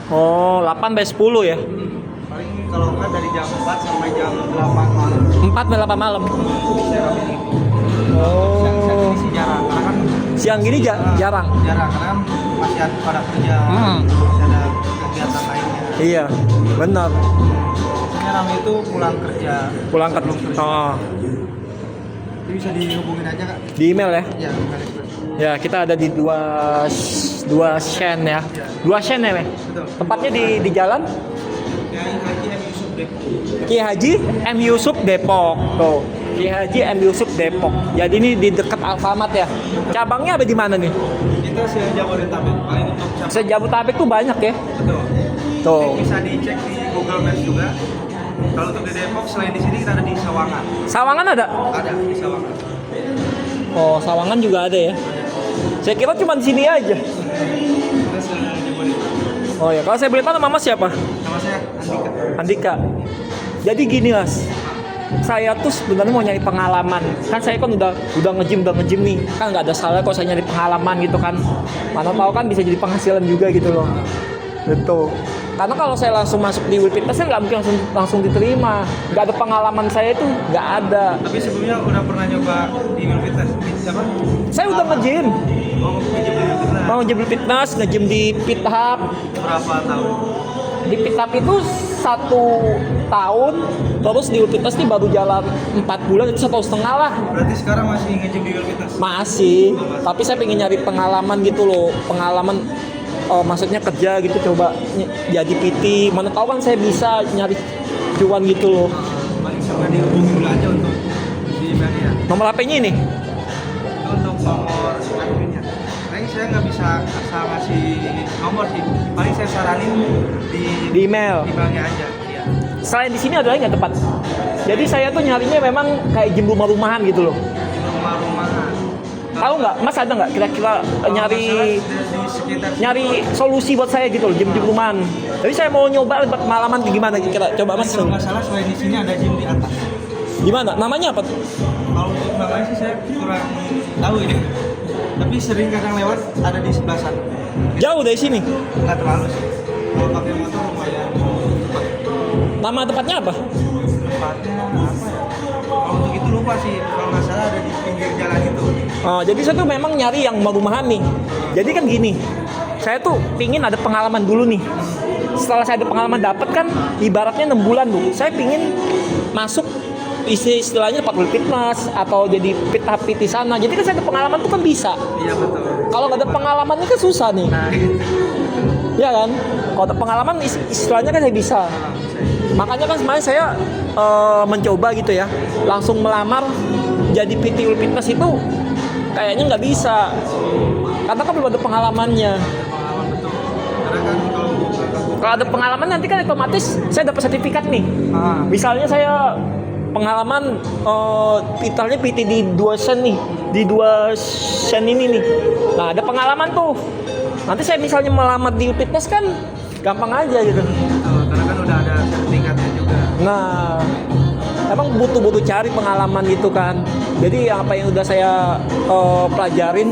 Oh, 8 sampai 10 ya? Paling kalau enggak dari jam 4 sampai jam 8 malam. 4 sampai 8 malam. Bisa rame nih. Oh. Siang-siang ini sih jarang, karena kan Siang gini jarang. jarang karena kan masih ada pada kerja, Hmm. masih ada kegiatan lainnya. Iya, benar. Biasanya rame itu pulang kerja. Pulang ke oh, Itu bisa dihubungin aja kak. di email ya. Ya, email itu. Ya, kita ada di dua Shen ya. Dua Shen ya, Meh? Betul. Tempatnya di jalan Kiai Haji M Yusuf Depok. Ki Haji M Yusuf Depok. Tuh, Ki Haji M Yusuf Depok. Jadi ini di dekat Alfamart ya. Cabangnya ada di mana nih? Kita se-Jabodetabek. Paling untuk cabang. Se-Jabodetabek tuh banyak ya. Betul. Tuh. Ini bisa dicek di Google Maps juga. Kalau untuk di Depok selain di sini kita ada di Sawangan. Sawangan ada? Ada di Sawangan. Oh, Sawangan juga ada ya. Saya kira cuma di sini aja. Kita se-Jabodetabek. Oh ya, kalau saya boleh tahu nama siapa? Nama saya Andika. Andika. Jadi gini Mas, saya tuh sebenarnya mau nyari pengalaman. Kan saya kan udah nge-gym nih. Kan nggak ada salah kalau saya nyari pengalaman gitu kan. Mana tahu kan bisa jadi penghasilan juga gitu loh. Betul. Karena kalau saya langsung masuk di Will Fitness, saya nggak mungkin langsung diterima. Nggak ada pengalaman saya itu, nggak ada. Tapi sebelumnya udah pernah nyoba di Will Fitness? Siapa? Saya udah nge-gym. Oh, nge-gym di Will Fitness. Mau nge-gym Will Fitness, nge-gym di Pit Hub. Berapa tahun? Di Pit Hub itu 1 tahun, terus di Will Fitness ini baru jalan 4 bulan, itu 1,5 lah. Berarti sekarang masih nge-gym di Will Fitness? Masih, tapi saya pengen nyari pengalaman gitu loh, pengalaman maksudnya kerja gitu, coba jadi PT, mana tahu kan saya bisa nyari cuan gitu loh. Paling sama dihubungi dulu aja untuk di email ya. Nomor HP-nya ini. Itu untuk nomor adminnya. Paling saya nggak bisa asal ngasih nomor sih. Paling saya saranin Di email. emailnya aja. Iya. Selain di sini ada lagi nggak tempat? Jadi saya tuh nyarinya memang kayak gym rumah-rumahan gitu loh. Rumah-rumahan. Tahu nggak, Mas ada nggak kira-kira nyari di sekitar nyari solusi buat saya gitu loh, gym-gym rumahan. Jadi saya mau nyoba pengalaman gimana kira-kira. Coba Mas. kalau nggak salah selain di sini ada gym di atas. Gimana? Namanya apa? Kalau untuk namanya sih saya kurang tahu ini. Tapi sering kadang lewat ada di sebelah sana. Jauh dari sini. Nggak terlalu sih. Kalau pakai motor lumayan cepat. Nama tempatnya apa? Tempatnya apa ya? Kalau untuk itu lupa sih. Kalau nggak salah ada di pinggir jalan itu. Oh, jadi saya tuh memang nyari yang rumahan nih. Jadi kan gini, saya tuh pingin ada pengalaman dulu nih. Setelah saya ada pengalaman dapat kan, ibaratnya 6 bulan tuh. Saya pingin masuk istilahnya tempat fitness atau jadi PT sana. Jadi kan saya ada pengalaman tuh kan bisa. Iya betul. Kalau nggak ada pengalaman ini kan susah nih. Nah, itu. Ya kan? Kalau ada pengalaman istilahnya kan saya bisa. Makanya kan kemarin saya mencoba gitu ya, langsung melamar jadi PT Will Fitness itu kayaknya nggak bisa, karena kan belum ada pengalamannya. Pengalaman betul. Karena kan Kalau ada pengalaman nanti kan otomatis saya dapat sertifikat nih. Ah. Misalnya saya pengalaman titelnya PT di 2 Shen nih, di 2 Shen ini nih. Nah ada pengalaman tuh. Nanti saya misalnya melamar di Will Fitness kan gampang aja gitu. betul. Karena kan udah ada sertifikatnya juga. Nah, emang butuh cari pengalaman gitu kan. Jadi apa yang udah saya pelajarin,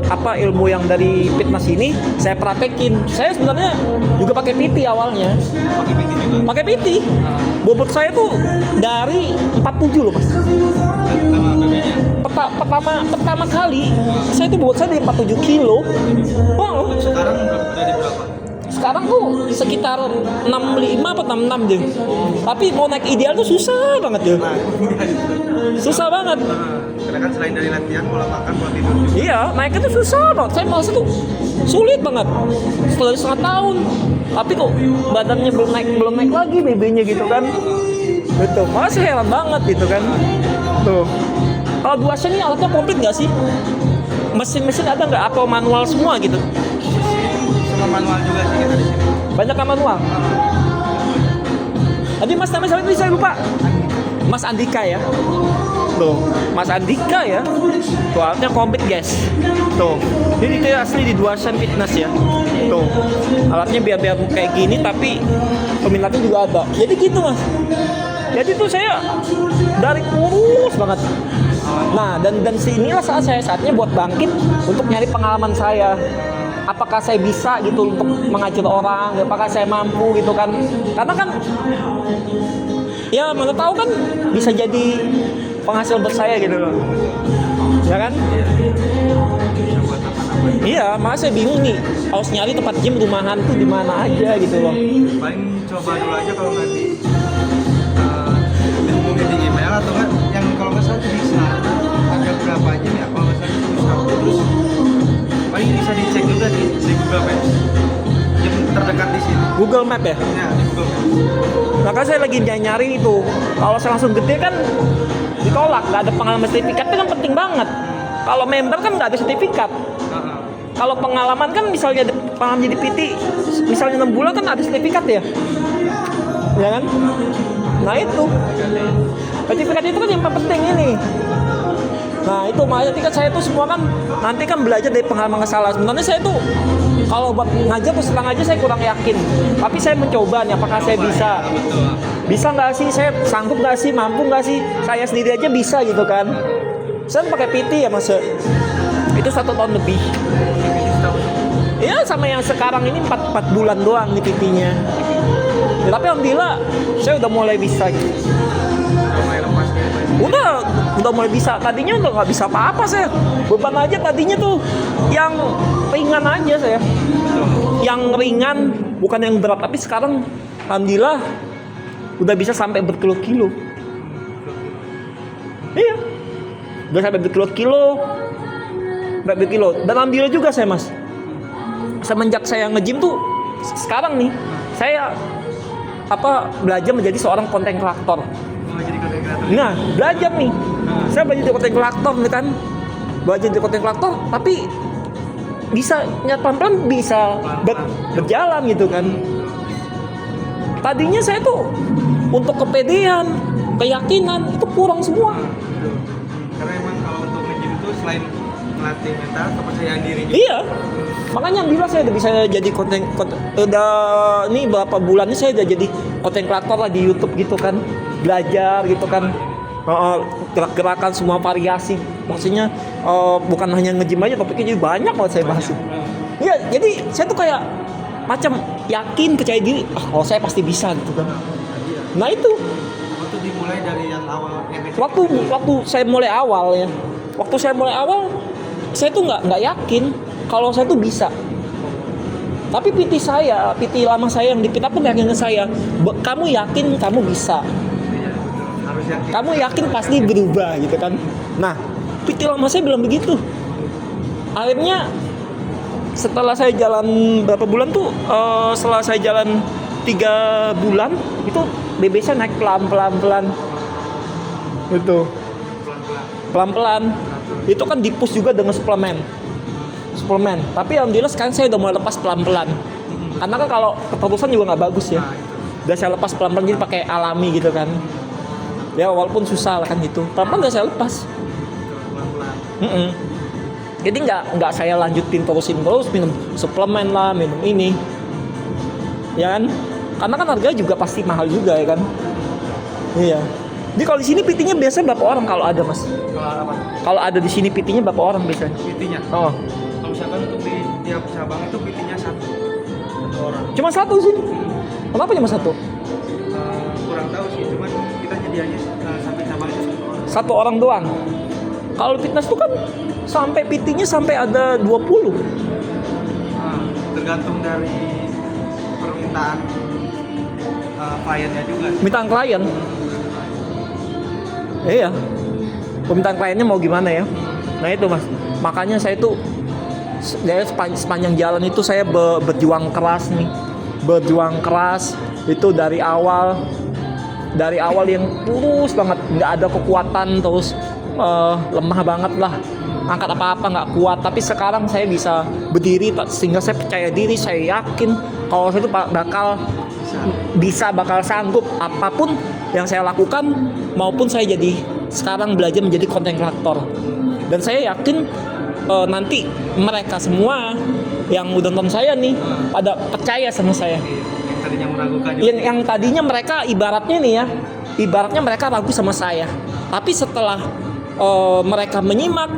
apa ilmu yang dari fitness ini saya praktekin. Saya sebenarnya juga pakai PT awalnya. Pakai PT juga. Pakai PT. Bobot saya tuh dari 47 loh, Mas. Sama BB-nya. Pertama kali saya tuh bobot saya dari 47 kilo. Wow. Sekarang udah di berapa? Sekarang tuh sekitar 65 atau 66 deh. Tapi mau naik ideal tuh susah banget deh. Nah, Susah banget. karena kan selain dari latihan, pola makan, pola tidur juga. Iya, naiknya tuh susah banget. Saya merasa tuh sulit banget. Setelah 1,5 tahun. Tapi kok badannya belum naik lagi BB-nya gitu kan. Betul. Masih heran banget gitu kan. Tuh. Kalau 2 Shen ini alatnya komplit nggak sih? Mesin-mesin ada nggak atau manual semua gitu? Sama manual juga sih kita di sini. Banyak yang manual. Tadi Mas namanya siapa tadi saya lupa. Mas Andika ya. Tuh, Mas Andika ya. Tuh alatnya komplit guys. Tuh. Ini itu asli di 2 Shen Fitness ya. Tuh. Alatnya biar kayak gini tapi peminatnya juga ada. Jadi gitu Mas. Jadi tuh saya dari kurus banget. Nah, dan sinilah saatnya buat bangkit untuk nyari pengalaman saya. apakah saya bisa gitu untuk mengajar orang, apakah saya mampu gitu kan. Karena kan ya mana tahu kan bisa jadi penghasil buat saya gitu loh. Ya kan? Bisa buat apa-apa. Iya, makanya saya bingung nih harus nyari tempat gym rumahan tuh di mana aja gitu loh. Paling coba dulu aja kalau nanti hubungi di email atau enggak yang kalau nggak salah tuh bisa ada berapa jam ya kalau nggak salah itu bisa terus paling bisa dicek juga di Google Maps jam terdekat di sini Google Map ya. ya di Google Maps. Maka saya lagi nyari itu. Kalau saya langsung gede kan ditolak, nggak ada pengalaman sertifikat itu kan penting banget. Kalau member kan nggak ada sertifikat. Kalau pengalaman kan misalnya pengalaman jadi PT, misalnya 6 bulan kan ada sertifikat ya. Ya kan? Nah itu. Sertifikat itu kan yang penting ini. Nah itu makanya kan saya tuh semua kan nanti kan belajar dari pengalaman kesalahan. Sebenarnya saya tuh kalau buat ngajar terus terang aja saya kurang yakin. Tapi saya mencoba nih apakah saya bisa. Bisa nggak sih? Saya sanggup nggak sih? Mampu nggak sih? Saya sendiri aja bisa gitu kan. Saya pakai PT ya mas. Itu 1 tahun lebih. Iya sama yang sekarang ini 4 bulan doang nih PT-nya. Ya, tapi alhamdulillah saya udah mulai bisa gitu. Udah mulai bisa. Tadinya udah nggak bisa apa-apa saya. Beban aja tadinya tuh yang ringan aja saya. Yang ringan bukan yang berat. Tapi sekarang alhamdulillah udah bisa sampai berkilo-kilo. Iya. Udah sampai berkilo-kilo. Dan alhamdulillah juga saya mas. Semenjak saya nge-gym tuh sekarang nih saya belajar menjadi seorang konten kreator. Nah, belajar nih. Saya belajar jadi konten kreator nih kan. Belajar jadi konten kreator tapi bisa pelan-pelan bisa berjalan gitu kan. Tadinya saya tuh untuk kepedean, keyakinan itu kurang semua. Karena emang kalau untuk nge-gym itu selain melatih mental, kepercayaan diri juga. Iya. Makanya alhamdulillah saya udah bisa jadi konten udah ini berapa bulan ini saya udah jadi konten kreator lah di YouTube gitu kan. Belajar gitu kan. Gerak-gerakan semua variasi. Maksudnya bukan hanya nge-gym aja tapi jadi banyak banget saya bahas. Iya, jadi saya tuh kayak macam yakin percaya diri, kalau saya pasti bisa gitu kan. Nah itu Waktu dimulai dari yang awal waktu saya mulai awal ya. Waktu saya mulai awal saya tuh nggak yakin kalau saya tuh bisa. Tapi PT lama saya yang di kita pun yakin ke saya, kamu yakin kamu bisa. harus yakin. Kamu yakin pasti berubah gitu kan. Nah, PT lama saya bilang begitu. Akhirnya setelah saya jalan berapa bulan tuh, setelah saya jalan 3 bulan itu BB saya naik pelan-pelan. Itu pelan-pelan. Itu kan di-push juga dengan suplemen. Tapi alhamdulillah sekarang saya udah mulai lepas pelan-pelan. Karena kan kalau keterusan juga nggak bagus ya. Udah saya lepas pelan-pelan jadi pakai alami gitu kan. Ya walaupun susah kan gitu. Pelan-pelan udah saya lepas. Jadi nggak saya lanjutin terus minum suplemen lah, minum ini. Ya kan? Karena kan harganya juga pasti mahal juga ya kan. Iya. Jadi kalau di sini PT-nya biasanya berapa orang kalau ada mas? Kalau ada di sini PT-nya berapa orang biasanya? PT-nya? Oh. Kalau misalkan untuk di tiap cabang itu PT-nya satu orang. Cuma 1 sih? Kenapa cuma 1? Kurang tahu sih, cuman kita nyedianya sampai cabang itu 1 orang. 1 orang doang. Kalau fitness tuh kan sampai PT-nya sampai ada 20. Tergantung dari permintaan kliennya juga. Permintaan klien. Iya. Permintaan kliennya mau gimana ya? Nah itu mas. Makanya saya tuh dari sepanjang jalan itu saya berjuang keras nih. Berjuang keras itu dari awal yang lurus banget, nggak ada kekuatan, terus lemah banget lah, angkat apa-apa nggak kuat. Tapi sekarang saya bisa berdiri sehingga saya percaya diri, saya yakin kalau saya itu bakal sanggup apapun yang saya lakukan, maupun saya jadi sekarang belajar menjadi konten kreator. Dan saya yakin nanti mereka semua yang udah nonton saya nih pada percaya sama saya. Yang tadinya meragukan juga. Yang tadinya mereka ibaratnya mereka ragu sama saya. Tapi setelah mereka menyimak,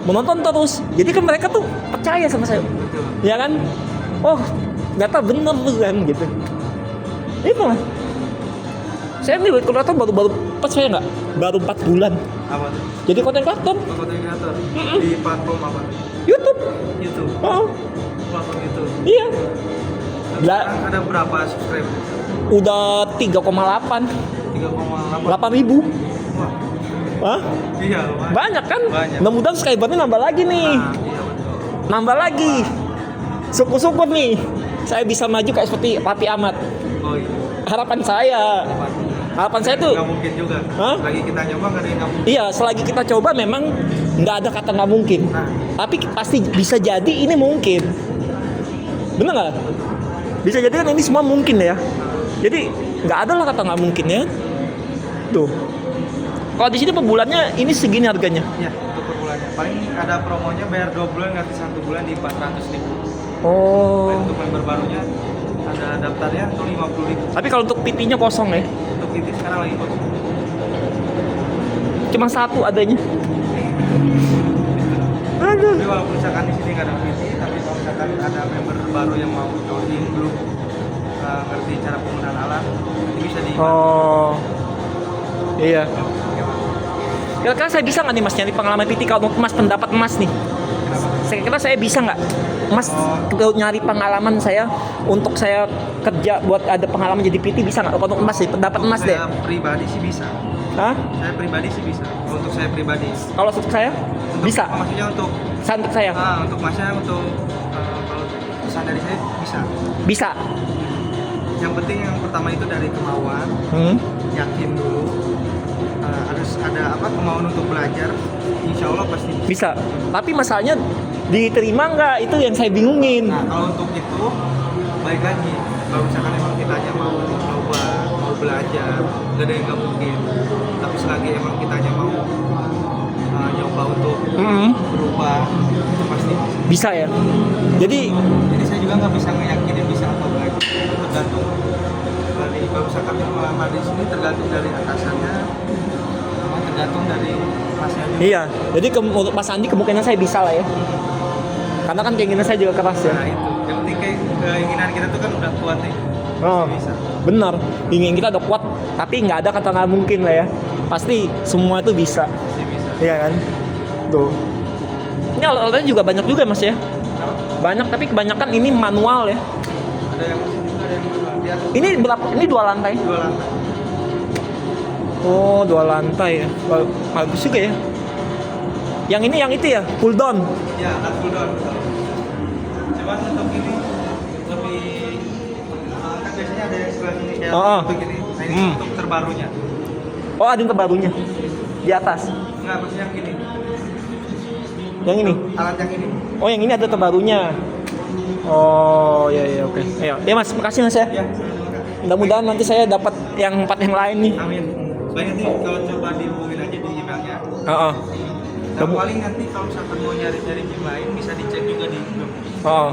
menonton terus, jadi kan mereka tuh percaya sama saya. Betul. Ya kan? Oh, ternyata bener tuh kan gitu. Itu lah. Saya nih kreator baru pas saya nggak baru 4 bulan. Apa tuh? Jadi konten kreator Konten kreator di platform apa tuh? YouTube. YouTube. Oh, Platform YouTube. iya. Sekarang ada berapa subscriber? Udah 3,8 3,8 ribu. Wah, Hah? iya lumayan. Banyak kan? Banyak. Mudah-mudahan subscribernya nambah lagi nih. Nah, iya betul. Nambah lagi. Syukur-syukur nih. Saya bisa maju kayak seperti Papi Ahmad. Oh iya. Harapan saya. Harapan saya tuh. Nggak mungkin juga. Hah? Lagi kita nyoba nggak ada yang nggak mungkin. Iya, selagi kita coba memang nggak ada kata nggak mungkin. Nah. Tapi pasti bisa jadi ini mungkin. Bener nggak? Bisa jadi kan ini semua mungkin ya. Jadi nggak ada lah kata nggak mungkin ya. Tuh. Kalau di sini per bulannya ini segini harganya. Ya, untuk per bulannya. Paling ada promonya bayar 2 bulan gratis 1 bulan di 400.000. Oh. Untuk member barunya ada daftarnya untuk 50.000. Tapi kalau untuk PT-nya kosong ya. Untuk itu sekarang lagi kosong. Cuma satu adanya. Aduh. Tapi walaupun misalkan di sini nggak ada PT, tapi kalau misalkan ada member baru yang mau join belum ngerti cara penggunaan alat, itu bisa di. Oh. Iya. Kira-kira saya bisa nggak nih mas nyari pengalaman PT kalau mas pendapat mas nih? Kenapa? Saya kira saya bisa nggak mas nyari pengalaman saya untuk saya kerja buat ada pengalaman jadi PT bisa nggak? Kalau untuk mas sih pendapat mas deh. Saya pribadi sih bisa. Hah? Saya pribadi sih bisa. Untuk saya pribadi. Kalau untuk saya bisa. Maksudnya untuk Untuk saya untuk masnya untuk kalau pesan dari saya bisa. bisa. Yang penting yang pertama itu dari kemauan, yakin dulu. Harus ada kemauan untuk belajar. Insya Allah pasti bisa. Bisa. Tapi masalahnya diterima nggak itu yang saya bingungin. Nah kalau untuk itu baik lagi. Kalau misalkan emang kita aja mau coba, mau belajar, nggak ada yang nggak mungkin. Tapi selagi emang kita aja mau nyoba untuk berubah, itu pasti bisa. Bisa ya. Jadi Saya juga nggak bisa ngeyakinin bisa atau enggak, itu tergantung dari kalau misalkan pengalaman di sini tergantung dari atasannya, sama tergantung dari masnya juga. iya. Jadi untuk Mas Andi kemungkinan saya bisa lah ya. Karena kan keinginan saya juga keras ya. Nah itu, yang penting keinginan kita tuh kan udah kuat nih. Oh, Bisa. benar. Ingin kita udah kuat, tapi nggak ada kata nggak mungkin lah ya. Pasti semua itu bisa. Pasti bisa. Iya kan? Tuh. Ini alat-alatnya juga banyak juga mas ya. Banyak tapi kebanyakan ini manual ya. Ada yang masih juga ada yang dia Ini berapa? Ini 2 lantai. 2 lantai. Oh 2 lantai ya. Bagus juga ya. Yang ini yang itu ya, pull down. Ya, alat cool down. Cuman untuk ini lebih kan biasanya ada yang sebelah sini kayak Oh. untuk ini. Nah ini untuk terbarunya. Oh ada yang terbarunya di atas. Enggak, maksudnya yang gini. Yang ini. Alat yang ini. Oh yang ini ada terbarunya. Oh ya oke. Ayo, ya mas, makasih mas ya. Ya, Mudah-mudahan nanti saya dapat yang 4 yang lain nih. amin. Baik nanti kalau coba dihubungin aja di emailnya. Oh. Dan paling nanti kalau misalkan mau nyari-nyari game lain bisa dicek juga di Google. Oh.